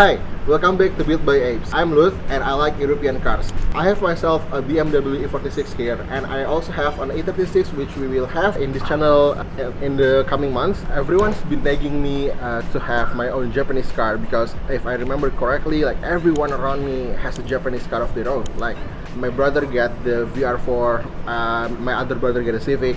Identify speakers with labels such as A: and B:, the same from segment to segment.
A: Hi, welcome back to Built by Apes. I'm Luth and I like European cars. I have myself a BMW E46 here, and I also have an E36 which we will have in this channel in the coming months. Everyone's been begging me to have my own Japanese car because if I remember correctly, like everyone around me has a Japanese car of their own. Like my brother got the VR4, my other brother got a Civic,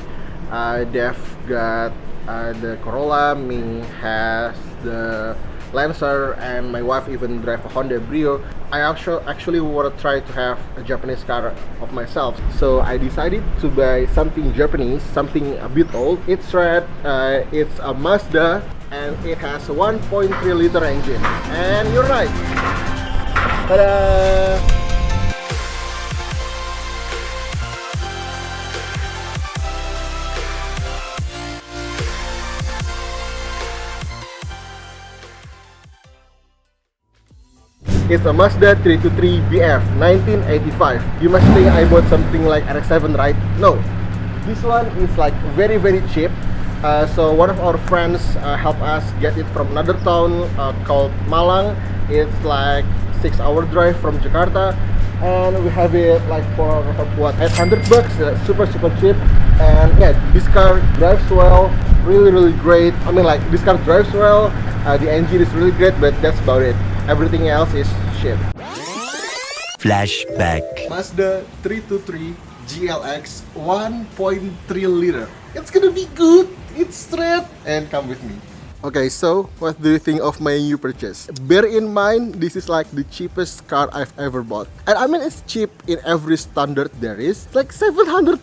A: Dev got the Corolla, me has the Lancer, and my wife even drive a Honda Brio. I actually want to try to have a Japanese car of myself, so I decided to buy something Japanese, something a bit old. It's red, it's a Mazda, and it has a 1.3 liter engine. And you're right, ta-da! It's a Mazda 323 BF 1985. You must think I bought something like RX-7, right? No, this one is like very cheap. So one of our friends helped us get it from another town called Malang. It's like 6-hour drive from Jakarta, and we have it like for what, 800 bucks. Super cheap. And yeah, this car drives well, really great. I mean, like, this car drives well, the engine is really great, but that's about it. Everything else is shit.
B: Flashback.
A: Mazda 323 GLX 1.3 liter. It's gonna be good. It's straight. And come with me. Okay, so what do you think of my new purchase? Bear in mind, this is like the cheapest car I've ever bought. And I mean, it's cheap in every standard there is. Like $700.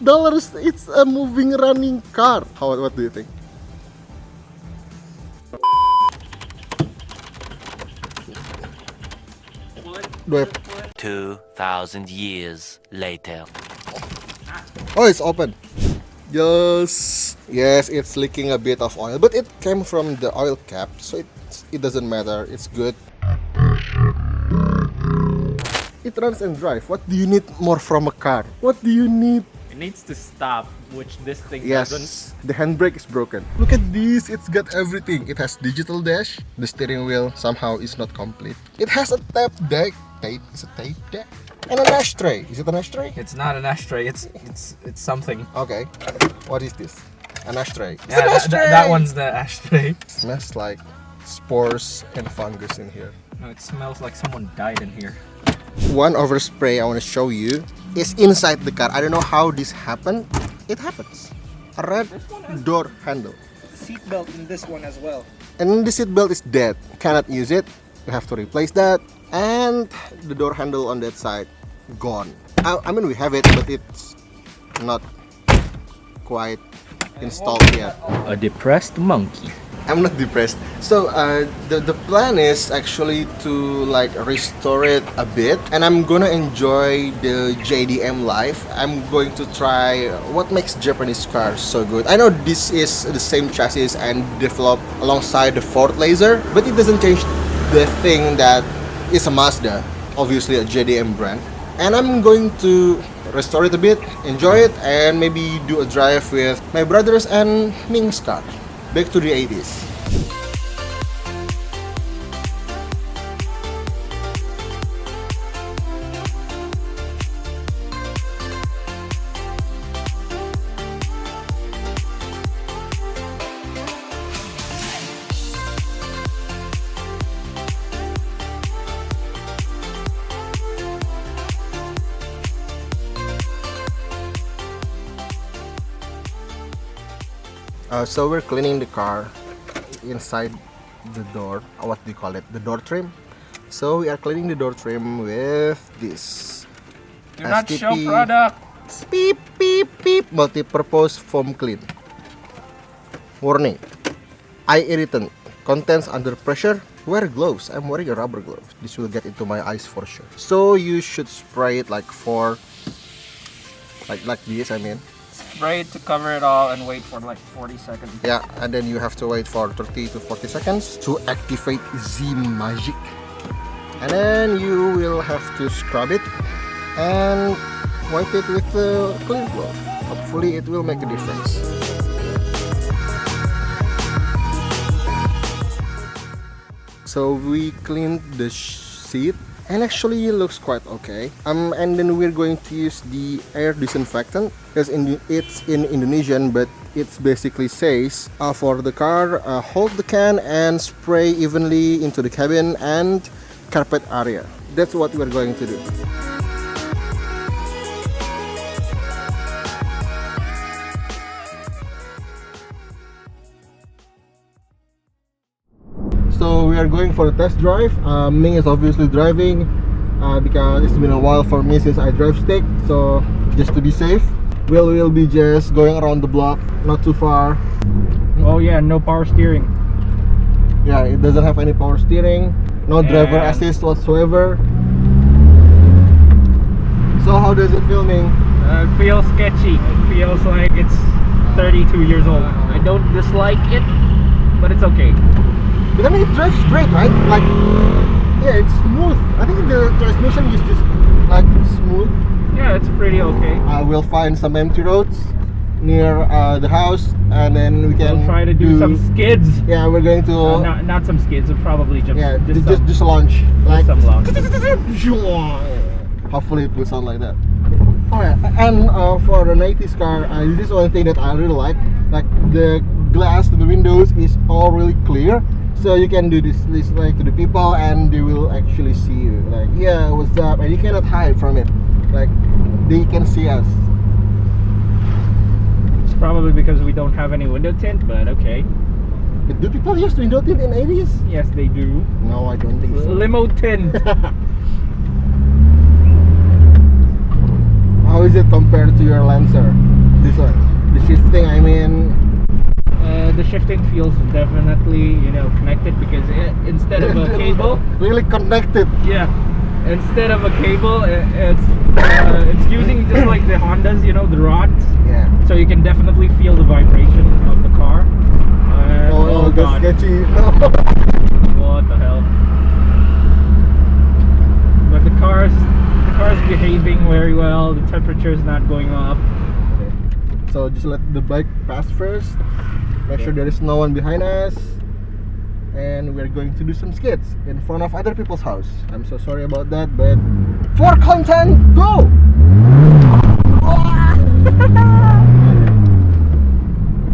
A: It's a moving, running car. What do you think? Do I...
B: 2,000 years later.
A: Oh, it's open. Yes, it's leaking a bit of oil, but it came from the oil cap, so it doesn't matter. It's good. It runs and drives. What do you need more from a car? What do you need?
C: It needs to stop, which this thing
A: Yes,
C: doesn't.
A: the handbrake is broken. Look at this, it's got everything. It has digital dash. The steering wheel somehow is not complete. It has a tape deck. It's a tape deck. And an ashtray. Is it an ashtray?
C: It's not an ashtray. It's something.
A: Okay. What is this? An ashtray. It's
C: Yeah,
A: an ashtray!
C: that one's the ashtray.
A: It smells like spores and fungus in here.
C: No, it smells like someone died in here.
A: One overspray I want to show you is inside the car. I don't know how this happened. It happens. A red door handle.
C: Seatbelt in this one as well.
A: And the seat belt is dead. Cannot use it. You have to replace that. And the door handle on that side, gone. I mean, we have it, but it's not quite installed yet.
C: A depressed monkey.
A: I'm not depressed. So the plan is actually to like restore it a bit, and I'm gonna enjoy the JDM life. I'm going to try what makes Japanese cars so good. I know this is the same chassis and developed alongside the Ford Laser, but it doesn't change the thing that it's a Mazda, obviously a JDM brand. And I'm going to restore it a bit, enjoy it, and maybe do a drive with my brothers and Ming's car. Back to the 80s. So we're cleaning the car inside the door. What do you call it? The door trim. So we are cleaning the door trim with this.
C: Do not
A: STP
C: show products.
A: Beep beep beep. Multi-purpose foam clean. Warning: eye irritant. Contents under pressure. Wear gloves. I'm wearing a rubber glove. This will get into my eyes for sure. So you should spray it like this. I mean.
C: Spray it to cover it all and wait for like 40 seconds.
A: Yeah, and then you have to wait for 30 to 40 seconds to activate the magic. And then you will have to scrub it and wipe it with a clean cloth. Hopefully it will make a difference. So we cleaned the seat and actually it looks quite okay. And then we're going to use the air disinfectant because it's in Indonesian, but it basically says for the car, hold the can and spray evenly into the cabin and carpet area. That's what we're going to do. So we are going for a test drive. Ming is obviously driving because it's been a while for me since I drive stick. So just to be safe, we'll be just going around the block, not too far.
C: Oh yeah, no power steering.
A: Yeah, it doesn't have any power steering, no driver assist whatsoever. So how does it feel, Ming?
C: It feels sketchy. It feels like it's 32 years old. I don't dislike it, but it's okay.
A: But I mean, it drives straight, right? Like, yeah, it's smooth. I think the transmission is just like smooth.
C: Yeah, it's pretty okay.
A: We'll find some empty roads near the house, and then we can
C: We'll try to do some skids.
A: Yeah, we're going to
C: not some skids. Probably just
A: just launch, like
C: some launch.
A: Hopefully it will sound like that. Alright, and for an 80's car, this is one thing that I really like. Like the glass to the windows is all really clear. So you can do this like to the people and they will actually see you. Like, yeah, what's up? And you cannot hide from it. Like, they can see us.
C: It's probably because we don't have any window tint, but okay.
A: But do people use window tint in 80's?
C: Yes, they do.
A: No, I don't think so.
C: Limo tint.
A: How is it compared to your Lancer? This one, the shifting, I mean.
C: The shifting feels definitely, connected because instead of a cable,
A: really connected.
C: Yeah, instead of a cable, it's using just like the Hondas, the rods.
A: Yeah.
C: So you can definitely feel the vibration of the car.
A: Oh that's
C: God.
A: sketchy.
C: What the hell? But the car's behaving very well. The temperature is not going up.
A: Okay. So just let the bike pass first. Make sure there is no one behind us, and we're going to do some skids in front of other people's house. I'm so sorry about that, but for content, go!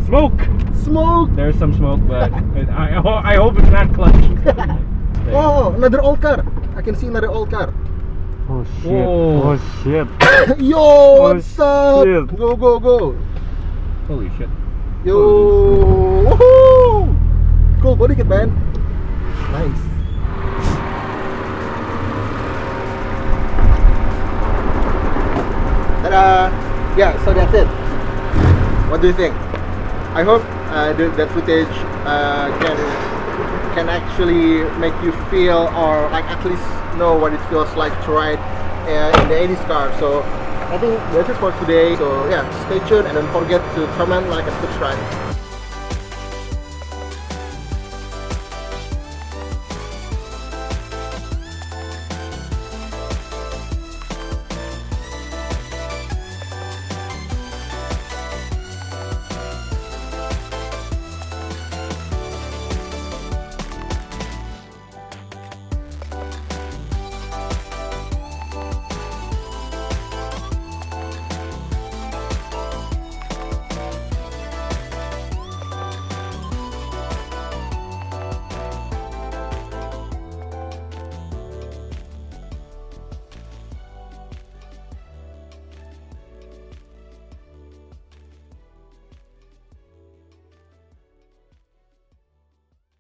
C: Smoke!
A: Smoke!
C: There's some smoke, but I hope it's not clutch.
A: Oh, another old car! I can see another old car.
D: Oh shit.
C: Whoa.
D: Oh shit.
A: Yo, what's up?
D: shit.
A: Go, go, go!
C: Holy shit.
A: Yo! Woohoo! Cool body kit, man. Nice. Ta-da! Yeah, so that's it. What do you think? I hope that footage can actually make you feel, or like at least know what it feels like to ride in the 80's car. So I think that's it for today. So yeah, stay tuned and don't forget to comment, like, and subscribe.